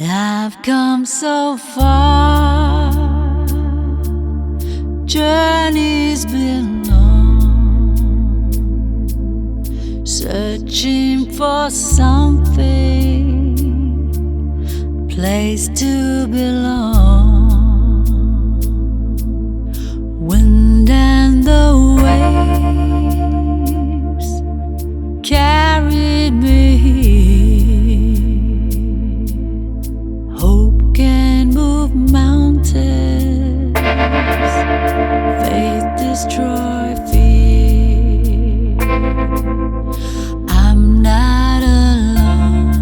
I've come so far, journey's been long, searching for something, place to belong. Wind and the waves carried me here. Hope can move mountains, faith destroy fear. I'm not alone,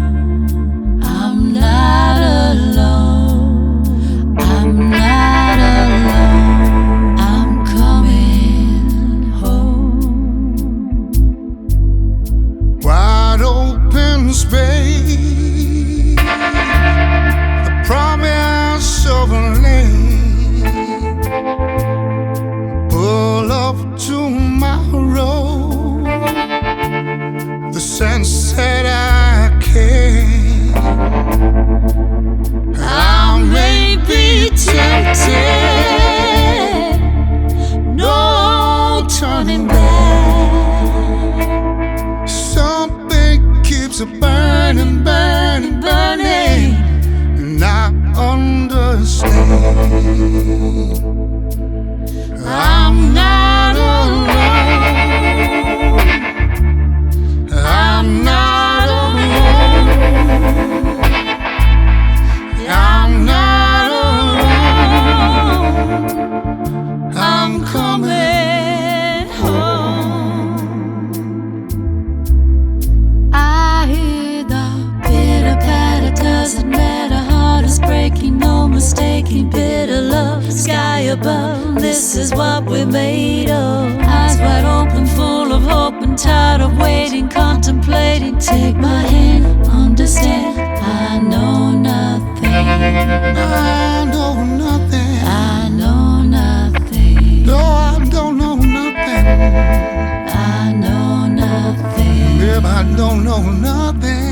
I'm not alone, I'm not alone, I'm coming home. Wide open space, the promise of a land. Pull up to my road, the sunset I can. I may be tempted, no turning back. Something keeps burning, burning, burning, and I understand. I'm not alone, I'm not alone, I'm not alone, I'm coming home. I hear the pitter patter, doesn't matter, heart is breaking, no mistaking, bitter love, sky above. This is what we're made of. Eyes wide open, full of hope and tired of waiting, contemplating. Take my hand, understand. I know nothing. I know nothing. I know nothing. No, I don't know nothing. I know nothing. Babe, I don't know nothing.